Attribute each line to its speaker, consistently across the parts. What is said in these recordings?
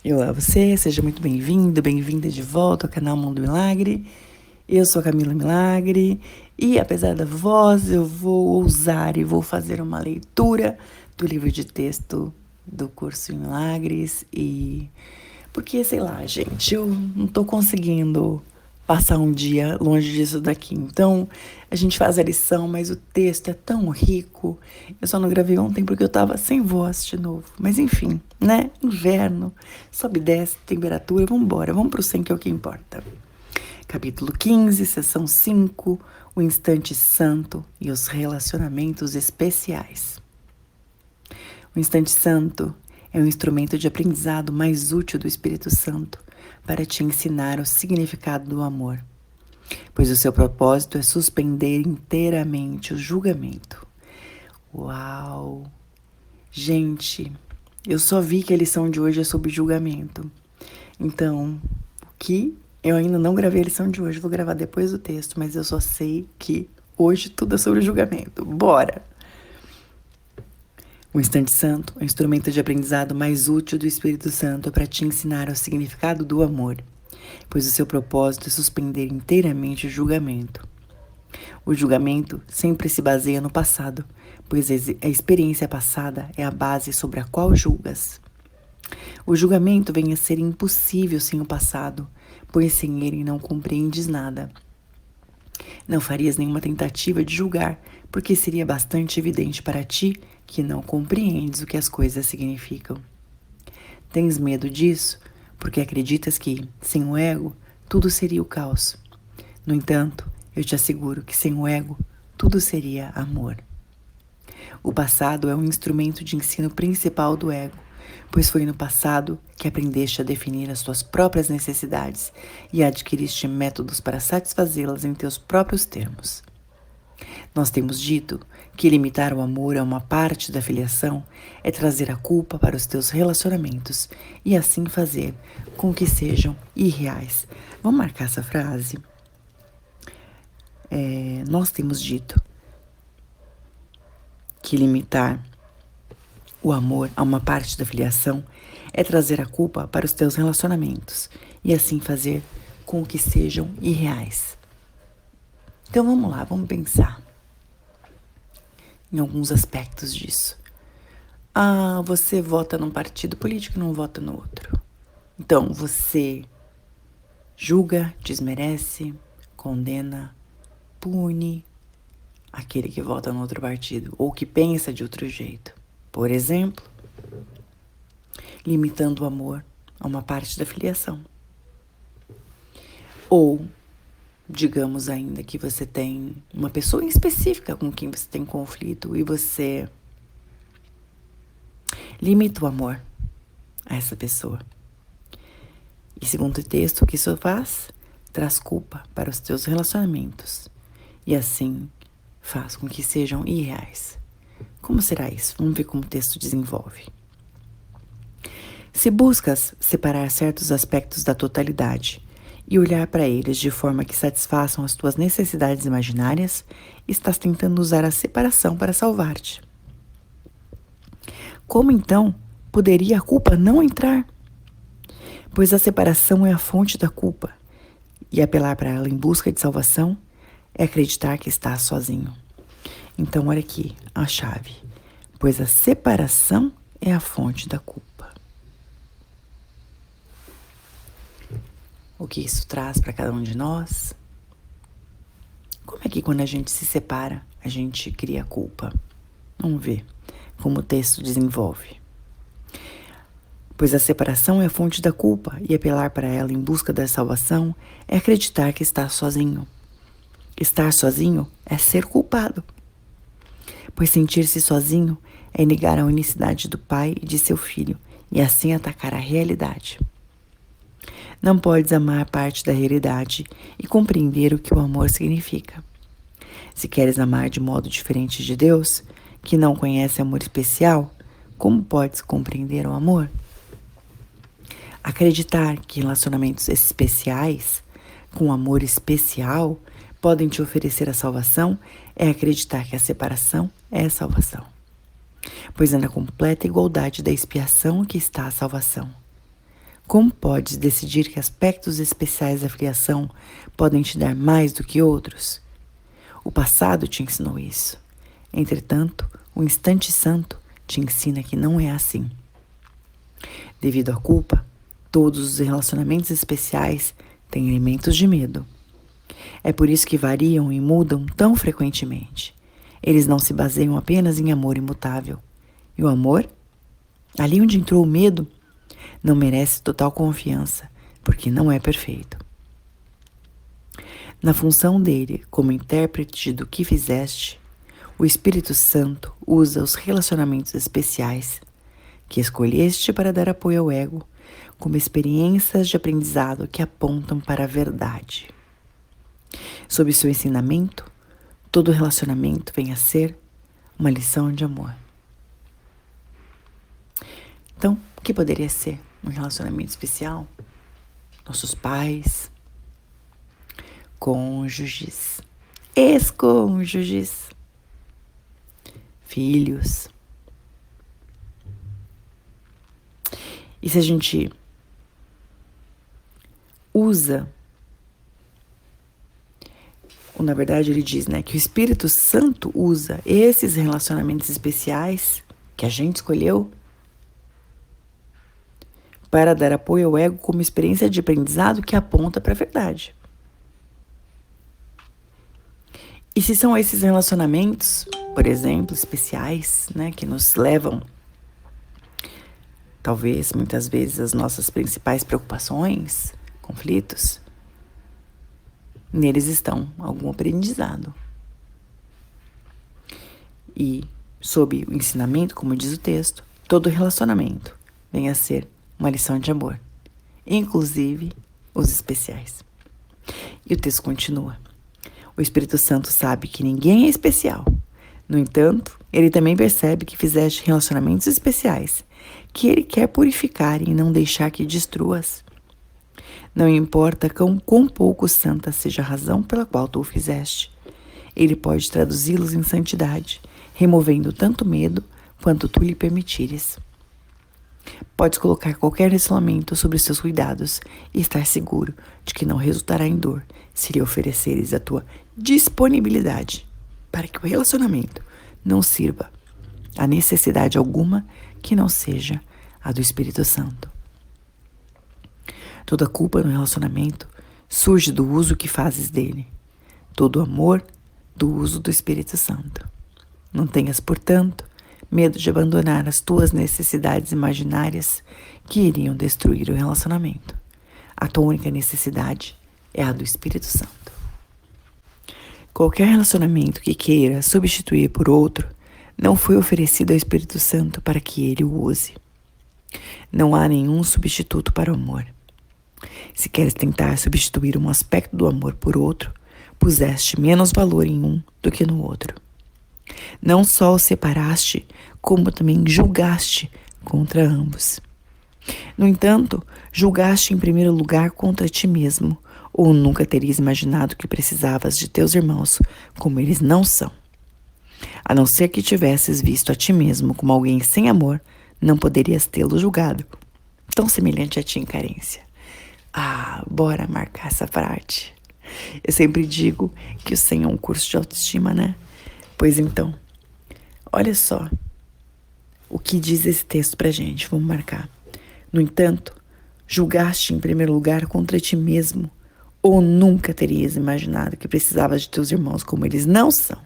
Speaker 1: Olá, você, seja muito bem-vindo, bem-vinda de volta ao canal Mundo Milagre. Eu sou a Camila Milagre e, apesar da voz, eu vou ousar e vou fazer uma leitura do livro de texto do curso em Milagres porque, sei lá, gente, eu não tô conseguindo passar um dia longe disso daqui. Então, a gente faz a lição, mas o texto é tão rico. Eu só não gravei ontem porque eu tava sem voz de novo. Mas enfim, né? Inverno, sobe e desce, temperatura, vambora, vamos pro 100 que é o que importa. Capítulo 15, sessão 5, o instante santo e os relacionamentos especiais. O instante santo é o instrumento de aprendizado mais útil do Espírito Santo para te ensinar o significado do amor, pois o seu propósito é suspender inteiramente o julgamento. Uau! Gente, eu só vi que a lição de hoje é sobre julgamento. Então, o que eu ainda não gravei a lição de hoje, vou gravar depois do texto, mas eu só sei que hoje tudo é sobre julgamento. Bora! O instante santo é o instrumento de aprendizado mais útil do Espírito Santo para te ensinar o significado do amor, pois o seu propósito é suspender inteiramente o julgamento. O julgamento sempre se baseia no passado, pois a experiência passada é a base sobre a qual julgas. O julgamento vem a ser impossível sem o passado, pois sem ele não compreendes nada. Não farias nenhuma tentativa de julgar, porque seria bastante evidente para ti que não compreendes o que as coisas significam. Tens medo disso, porque acreditas que, sem o ego, tudo seria o caos. No entanto, eu te asseguro que sem o ego, tudo seria amor. O passado é um instrumento de ensino principal do ego, pois foi no passado que aprendeste a definir as tuas próprias necessidades e adquiriste métodos para satisfazê-las em teus próprios termos. Nós temos dito que limitar o amor a uma parte da filiação é trazer a culpa para os teus relacionamentos e assim fazer com que sejam irreais. Vamos marcar essa frase? Nós temos dito que limitar o amor a uma parte da filiação é trazer a culpa para os teus relacionamentos e assim fazer com que sejam irreais. Então vamos lá, vamos pensar em alguns aspectos disso. Você vota num partido político e não vota no outro. Então você julga, desmerece, condena, pune aquele que vota no outro partido ou que pensa de outro jeito. Por exemplo, limitando o amor a uma parte da filiação. Ou, digamos ainda que você tem uma pessoa em específica com quem você tem conflito e você limita o amor a essa pessoa. E segundo o texto, o que isso faz? Traz culpa para os teus relacionamentos e assim faz com que sejam irreais. Como será isso? Vamos ver como o texto desenvolve. Se buscas separar certos aspectos da totalidade e olhar para eles de forma que satisfaçam as tuas necessidades imaginárias, estás tentando usar a separação para salvar-te. Como então poderia a culpa não entrar? Pois a separação é a fonte da culpa, e apelar para ela em busca de salvação é acreditar que estás sozinho. Então, olha aqui a chave. Pois a separação é a fonte da culpa. O que isso traz para cada um de nós? Como é que quando a gente se separa, a gente cria culpa? Vamos ver como o texto desenvolve. Pois a separação é a fonte da culpa e apelar para ela em busca da salvação é acreditar que está sozinho. Estar sozinho é ser culpado. Pois sentir-se sozinho é negar a unicidade do pai e de seu filho e assim atacar a realidade. Não podes amar parte da realidade e compreender o que o amor significa. Se queres amar de modo diferente de Deus, que não conhece amor especial, como podes compreender o amor? Acreditar que relacionamentos especiais, com amor especial, podem te oferecer a salvação é acreditar que a separação é a salvação. Pois é na completa igualdade da expiação que está a salvação. Como podes decidir que aspectos especiais da filiação podem te dar mais do que outros? O passado te ensinou isso. Entretanto, o instante santo te ensina que não é assim. Devido à culpa, todos os relacionamentos especiais têm elementos de medo. É por isso que variam e mudam tão frequentemente. Eles não se baseiam apenas em amor imutável. E o amor? Ali onde entrou o medo, não merece total confiança, porque não é perfeito. Na função dele, como intérprete do que fizeste, o Espírito Santo usa os relacionamentos especiais que escolheste para dar apoio ao ego, como experiências de aprendizado que apontam para a verdade. Sob seu ensinamento, todo relacionamento vem a ser uma lição de amor. Então, o que poderia ser um relacionamento especial? Nossos pais, cônjuges, ex-cônjuges, filhos. E se a gente usa, ou na verdade ele diz, que o Espírito Santo usa esses relacionamentos especiais que a gente escolheu para dar apoio ao ego como experiência de aprendizado que aponta para a verdade. E se são esses relacionamentos, por exemplo, especiais, que nos levam, talvez, muitas vezes, às nossas principais preocupações, conflitos, neles estão algum aprendizado. E, sob o ensinamento, como diz o texto, todo relacionamento vem a ser uma lição de amor, inclusive os especiais. E o texto continua. O Espírito Santo sabe que ninguém é especial. No entanto, ele também percebe que fizeste relacionamentos especiais, que ele quer purificar e não deixar que destruas. Não importa quão pouco santa seja a razão pela qual tu o fizeste. Ele pode traduzi-los em santidade, removendo tanto medo quanto tu lhe permitires. Podes colocar qualquer relacionamento sobre os seus cuidados e estar seguro de que não resultará em dor se lhe ofereceres a tua disponibilidade para que o relacionamento não sirva a necessidade alguma que não seja a do Espírito Santo. Toda culpa no relacionamento surge do uso que fazes dele. Todo amor do uso do Espírito Santo. Não tenhas, portanto, medo de abandonar as tuas necessidades imaginárias que iriam destruir o relacionamento. A tua única necessidade é a do Espírito Santo. Qualquer relacionamento que queira substituir por outro não foi oferecido ao Espírito Santo para que ele o use. Não há nenhum substituto para o amor. Se queres tentar substituir um aspecto do amor por outro, puseste menos valor em um do que no outro. Não só os separaste, como também julgaste contra ambos. No entanto, julgaste em primeiro lugar contra ti mesmo, ou nunca terias imaginado que precisavas de teus irmãos como eles não são. A não ser que tivesses visto a ti mesmo como alguém sem amor, não poderias tê-lo julgado, tão semelhante a ti em carência. Bora marcar essa frase. Eu sempre digo que o 100 é um curso de autoestima, né? Pois então, olha só o que diz esse texto pra gente, vamos marcar. No entanto, julgaste em primeiro lugar contra ti mesmo, ou nunca terias imaginado que precisavas de teus irmãos como eles não são.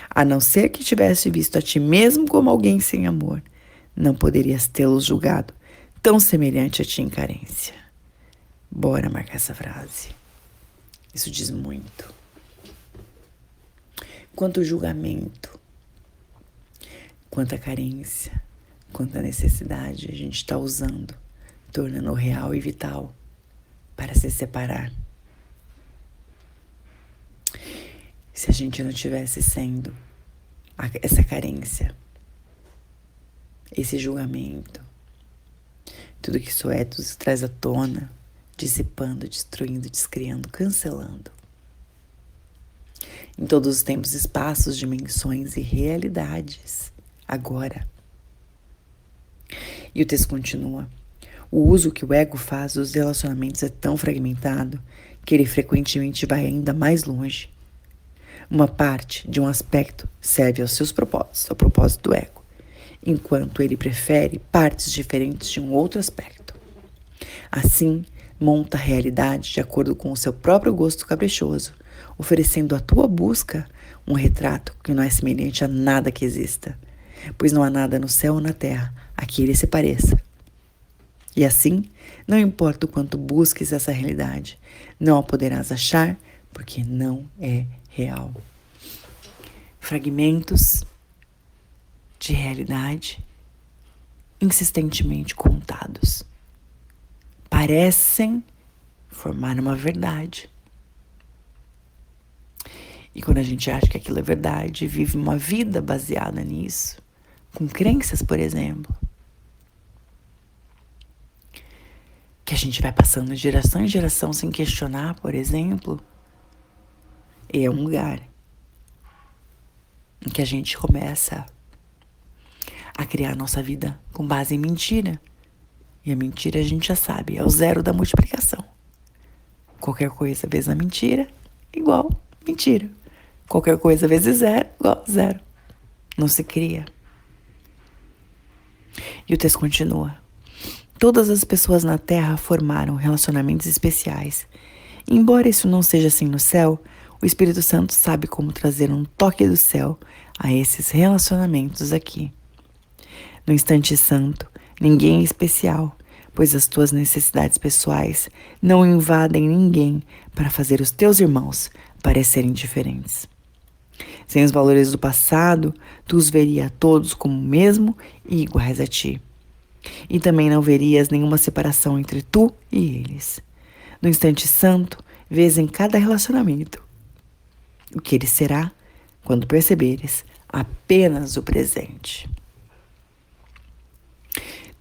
Speaker 1: A não ser que tivesse visto a ti mesmo como alguém sem amor, não poderias tê-los julgado, tão semelhante a ti em carência. Bora marcar essa frase. Isso diz muito. Quanto julgamento, quanta carência, quanta necessidade a gente está usando, tornando real e vital para se separar. Se a gente não tivesse sendo essa carência, esse julgamento, tudo que isso é, tudo se traz à tona, dissipando, destruindo, descriando, cancelando. Em todos os tempos, espaços, dimensões e realidades. Agora. E o texto continua. O uso que o ego faz dos relacionamentos é tão fragmentado que ele frequentemente vai ainda mais longe. Uma parte de um aspecto serve aos seus propósitos, ao propósito do ego, enquanto ele prefere partes diferentes de um outro aspecto. Assim, monta a realidade de acordo com o seu próprio gosto caprichoso, oferecendo à tua busca um retrato que não é semelhante a nada que exista, pois não há nada no céu ou na terra a que ele se pareça. E assim, não importa o quanto busques essa realidade, não a poderás achar, porque não é real. Fragmentos de realidade insistentemente contados parecem formar uma verdade. E quando a gente acha que aquilo é verdade, vive uma vida baseada nisso, com crenças, por exemplo, que a gente vai passando de geração em geração sem questionar, por exemplo, é um lugar em que a gente começa a criar a nossa vida com base em mentira. E a mentira a gente já sabe, é o zero da multiplicação. Qualquer coisa vezes a mentira, igual mentira. Qualquer coisa vezes zero, igual zero. Não se cria. E o texto continua. Todas as pessoas na Terra formaram relacionamentos especiais. Embora isso não seja assim no céu, o Espírito Santo sabe como trazer um toque do céu a esses relacionamentos aqui. No instante santo, ninguém é especial, pois as tuas necessidades pessoais não invadem ninguém para fazer os teus irmãos parecerem diferentes. Sem os valores do passado, tu os veria a todos como o mesmo e iguais a ti. E também não verias nenhuma separação entre tu e eles. No instante santo, vês em cada relacionamento o que ele será quando perceberes apenas o presente.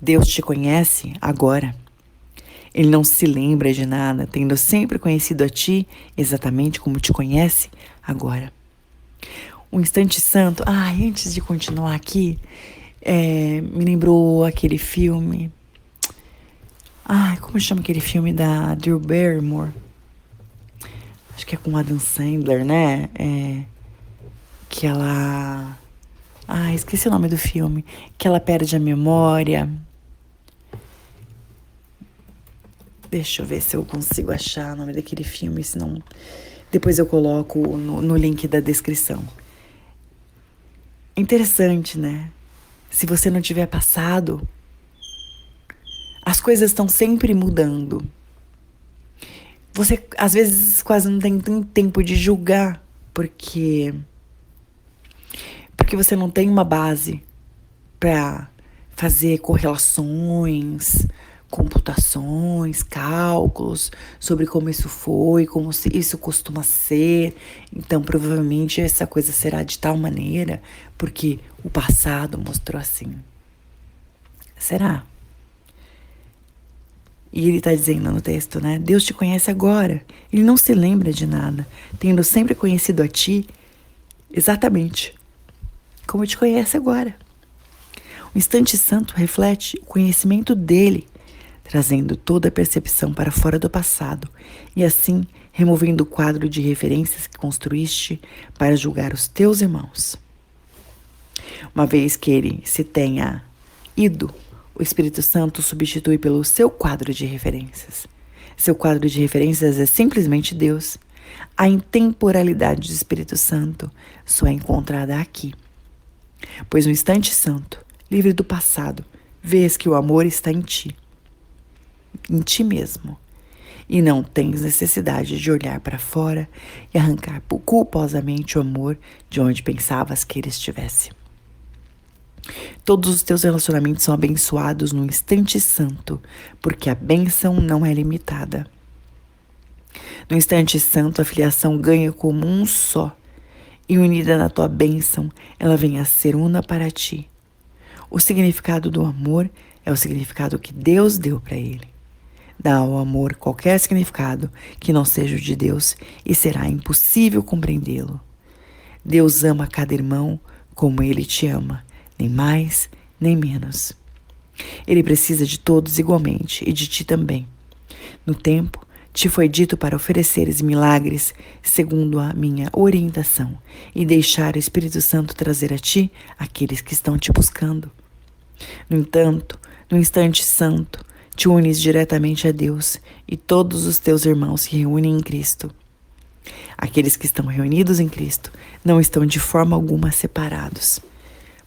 Speaker 1: Deus te conhece agora. Ele não se lembra de nada, tendo sempre conhecido a ti exatamente como te conhece agora. O instante santo, antes de continuar aqui, me lembrou aquele filme. Como chama aquele filme da Drew Barrymore? Acho que é com Adam Sandler, né? Que ela... esqueci o nome do filme. Que ela perde a memória. Deixa eu ver se eu consigo achar o nome daquele filme, senão depois eu coloco no link da descrição. É interessante, né? Se você não tiver passado, as coisas estão sempre mudando. Você, às vezes, quase não tem tempo de julgar, porque você não tem uma base para fazer correlações, computações, cálculos sobre como isso foi, como isso costuma ser. Então, provavelmente, essa coisa será de tal maneira porque o passado mostrou assim. Será? E ele está dizendo no texto, né? Deus te conhece agora. Ele não se lembra de nada, tendo sempre conhecido a ti exatamente como te conhece agora. O instante santo reflete o conhecimento dele, trazendo toda a percepção para fora do passado e assim removendo o quadro de referências que construíste para julgar os teus irmãos. Uma vez que ele se tenha ido, o Espírito Santo substitui pelo seu quadro de referências. Seu quadro de referências é simplesmente Deus. A intemporalidade do Espírito Santo só é encontrada aqui. Pois no instante santo, livre do passado, vês que o amor está em ti mesmo, e não tens necessidade de olhar para fora e arrancar culposamente o amor de onde pensavas que ele estivesse. Todos os teus relacionamentos são abençoados no instante santo, porque a bênção não é limitada. No instante santo, a filiação ganha como um só, e unida na tua bênção, ela vem a ser una para ti. O significado do amor é o significado que Deus deu para ele. Dá ao amor qualquer significado que não seja o de Deus e será impossível compreendê-lo. Deus ama cada irmão como ele te ama, nem mais nem menos. Ele precisa de todos igualmente e de ti também. No tempo, te foi dito para ofereceres milagres segundo a minha orientação e deixar o Espírito Santo trazer a ti aqueles que estão te buscando. No entanto, no instante santo, te unes diretamente a Deus e todos os teus irmãos se reúnem em Cristo. Aqueles que estão reunidos em Cristo não estão de forma alguma separados,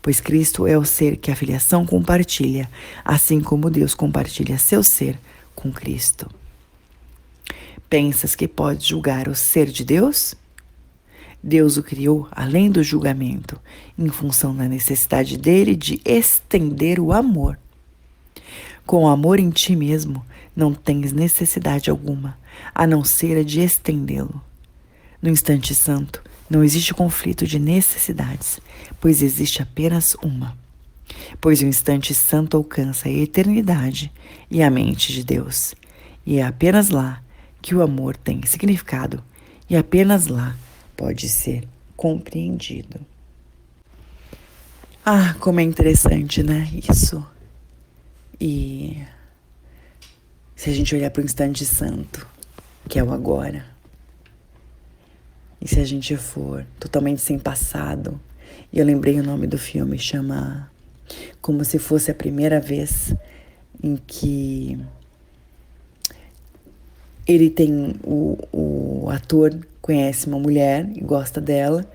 Speaker 1: pois Cristo é o ser que a filiação compartilha, assim como Deus compartilha seu ser com Cristo. Pensas que podes julgar o ser de Deus? Deus o criou além do julgamento, em função da necessidade dele de estender o amor. Com o amor em ti mesmo, não tens necessidade alguma, a não ser a de estendê-lo. No instante santo, não existe conflito de necessidades, pois existe apenas uma. Pois o instante santo alcança a eternidade e a mente de Deus, e é apenas lá que o amor tem significado, e apenas lá pode ser compreendido. Ah, como é interessante, né? Isso. E se a gente olhar para o instante santo, que é o agora, e se a gente for totalmente sem passado, e eu lembrei o nome do filme, chama Como Se Fosse a Primeira Vez, em que ele tem, o ator conhece uma mulher e gosta dela,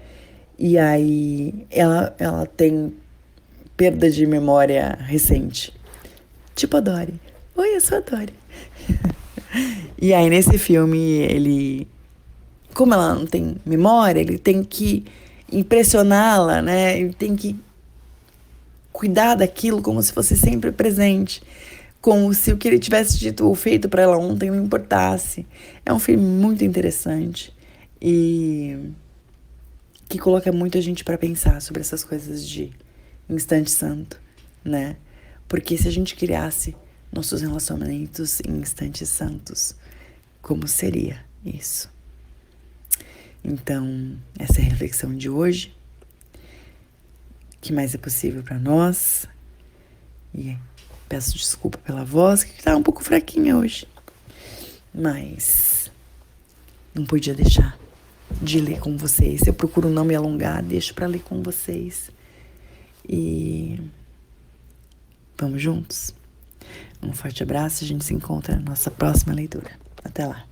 Speaker 1: e aí ela tem perda de memória recente. Tipo a Dory. Oi, eu sou a Dory. E aí nesse filme, ele, como ela não tem memória, ele tem que impressioná-la, né? Ele tem que cuidar daquilo como se fosse sempre presente. Como se o que ele tivesse dito ou feito para ela ontem não importasse. É um filme muito interessante e que coloca muita gente para pensar sobre essas coisas de instante santo, né? Porque se a gente criasse nossos relacionamentos em instantes santos, como seria isso? Então, essa é a reflexão de hoje. O que mais é possível para nós? E peço desculpa pela voz, que está um pouco fraquinha hoje. Mas não podia deixar de ler com vocês. Eu procuro não me alongar, deixo para ler com vocês. E vamos juntos? Um forte abraço, a gente se encontra na nossa próxima leitura. Até lá.